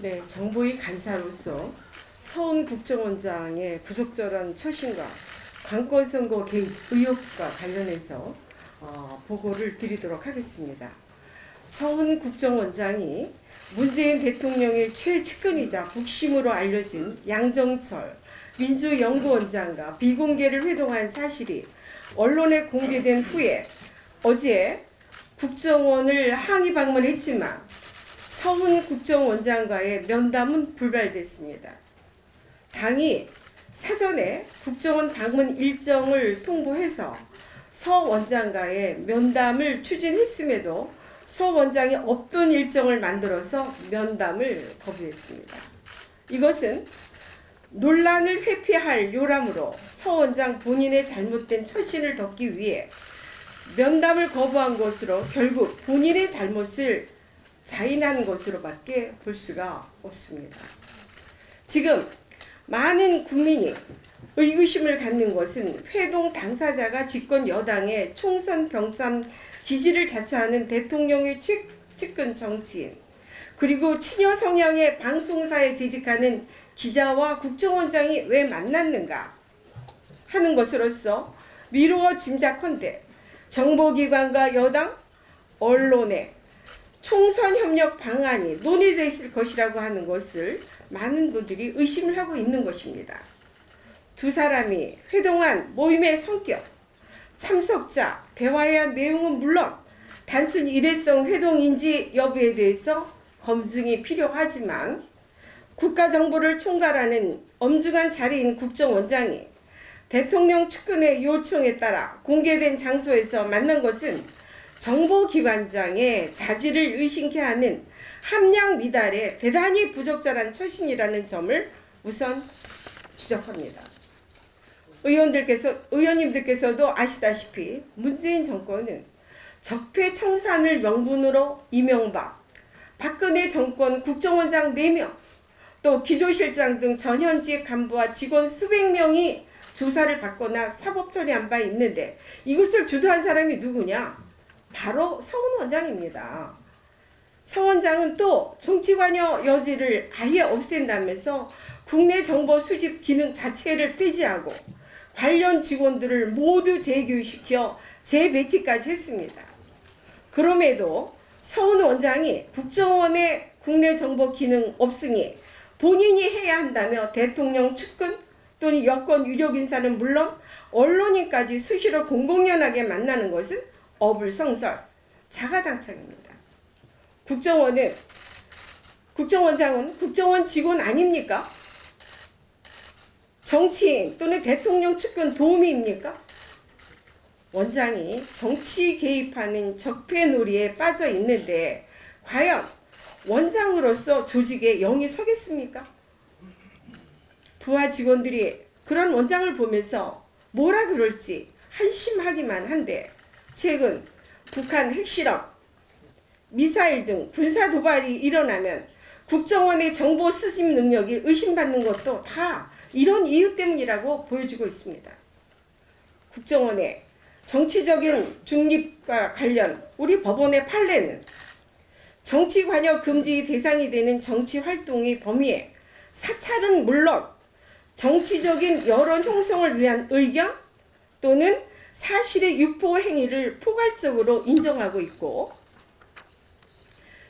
네, 정보위 간사로서 서훈 국정원장의 부적절한 처신과 관건선거 개입 의혹과 관련해서 보고를 드리도록 하겠습니다. 서훈 국정원장이 문재인 대통령의 최측근이자 북심으로 알려진 양정철 민주연구원장과 비공개를 회동한 사실이 언론에 공개된 후에 어제 국정원을 항의 방문했지만 서훈 국정원장과의 면담은 불발됐습니다. 당이 사전에 국정원 방문 일정을 통보해서 서 원장과의 면담을 추진했음에도 서 원장이 없던 일정을 만들어서 면담을 거부했습니다. 이것은 논란을 회피할 요람으로 서 원장 본인의 잘못된 처신을 덮기 위해 면담을 거부한 것으로 결국 본인의 잘못을 자인한 것으로밖에 볼 수가 없습니다. 지금 많은 국민이 의구심을 갖는 것은 회동 당사자가 집권 여당의 총선 병참 기지를 자처하는 대통령의 측근 정치인, 그리고 친여 성향의 방송사에 재직하는 기자와 국정원장이 왜 만났는가 하는 것으로서 미루어 짐작컨대 정보기관과 여당, 언론의 총선 협력 방안이 논의되어 있을 것이라고 하는 것을 많은 분들이 의심을 하고 있는 것입니다. 두 사람이 회동한 모임의 성격, 참석자, 대화해야 한 내용은 물론 단순히 일회성 회동인지 여부에 대해서 검증이 필요하지만 국가정보를 총괄하는 엄중한 자리인 국정원장이 대통령 측근의 요청에 따라 공개된 장소에서 만난 것은 정보기관장의 자질을 의심케 하는 함량 미달의 대단히 부적절한 처신이라는 점을 우선 지적합니다. 의원님들께서도 아시다시피 문재인 정권은 적폐청산을 명분으로 이명박, 박근혜 정권 국정원장 4명, 또 기조실장 등 전현직 간부와 직원 수백 명이 조사를 받거나 사법 처리한 바 있는데 이것을 주도한 사람이 누구냐? 바로 서훈 원장입니다. 서 원장은 또 정치관여 여지를 아예 없앤다면서 국내 정보 수집 기능 자체를 폐지하고 관련 직원들을 모두 재교육시켜 재배치까지 했습니다. 그럼에도 서훈 원장이 국정원의 국내 정보 기능 없으니 본인이 해야 한다며 대통령 측근 또는 여권 유력 인사는 물론 언론인까지 수시로 공공연하게 만나는 것은 어불성설, 자가당착입니다. 국정원장은 국정원 직원 아닙니까? 정치인 또는 대통령 측근 도우미입니까? 원장이 정치 개입하는 적폐놀이에 빠져 있는데 과연 원장으로서 조직에 영이 서겠습니까? 부하 직원들이 그런 원장을 보면서 뭐라 그럴지 한심하기만 한데 최근 북한 핵실험, 미사일 등 군사 도발이 일어나면 국정원의 정보 수집 능력이 의심받는 것도 다 이런 이유 때문이라고 보여지고 있습니다. 국정원의 정치적인 중립과 관련 우리 법원의 판례는 정치 관여 금지 대상이 되는 정치 활동의 범위에 사찰은 물론 정치적인 여론 형성을 위한 의견 또는 사실의 유포 행위를 포괄적으로 인정하고 있고,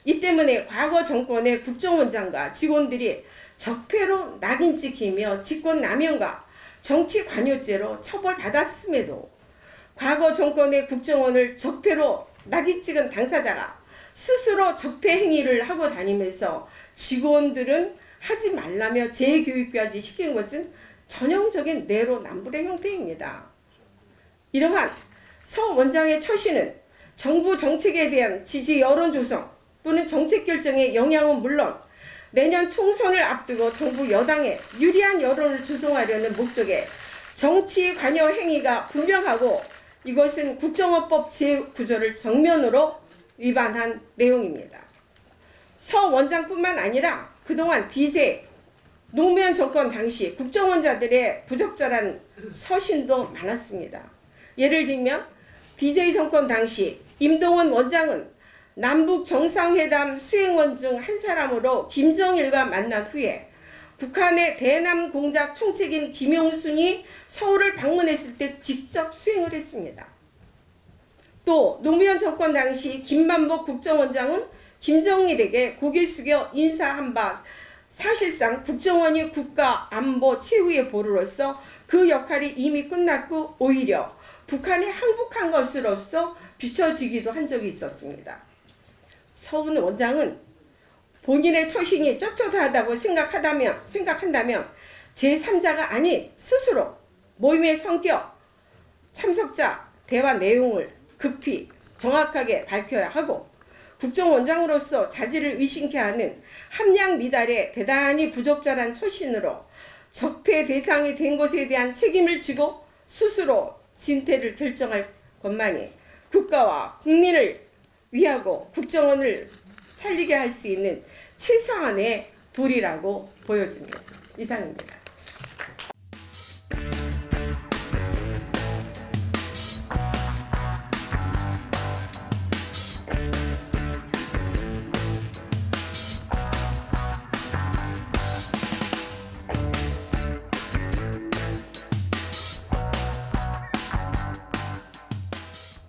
이 때문에 과거 정권의 국정원장과 직원들이 적폐로 낙인 찍히며 직권남용과 정치관여죄로 처벌받았음에도 과거 정권의 국정원을 적폐로 낙인 찍은 당사자가 스스로 적폐 행위를 하고 다니면서 직원들은 하지 말라며 재교육까지 시킨 것은 전형적인 내로남불의 형태입니다. 이러한 서 원장의 처신은 정부 정책에 대한 지지 여론 조성 또는 정책 결정에 영향은 물론 내년 총선을 앞두고 정부 여당에 유리한 여론을 조성하려는 목적의 정치 관여 행위가 분명하고 이것은 국정원법 제9조를 정면으로 위반한 내용입니다. 서 원장뿐만 아니라 그동안 DJ 노무현 정권 당시 국정원자들의 부적절한 서신도 많았습니다. 예를 들면 DJ 정권 당시 임동원 원장은 남북 정상회담 수행원 중 한 사람으로 김정일과 만난 후에 북한의 대남 공작 총책인 김영순이 서울을 방문했을 때 직접 수행을 했습니다. 또 노무현 정권 당시 김만복 국정원장은 김정일에게 고개 숙여 인사한 바 사실상 국정원이 국가 안보 최후의 보루로서 그 역할이 이미 끝났고 오히려 북한이 항복한 것으로서 비춰지기도 한 적이 있었습니다. 서훈 원장은 본인의 처신이 떳떳하다고 생각한다면 제3자가 아닌 스스로 모임의 성격, 참석자, 대화 내용을 급히 정확하게 밝혀야 하고 국정원장으로서 자질을 의심케 하는 함량 미달의 대단히 부적절한 처신으로 적폐 대상이 된 것에 대한 책임을 지고 스스로 진퇴를 결정할 것만이 국가와 국민을 위하고 국정원을 살리게 할 수 있는 최소한의 도리라고 보여집니다. 이상입니다.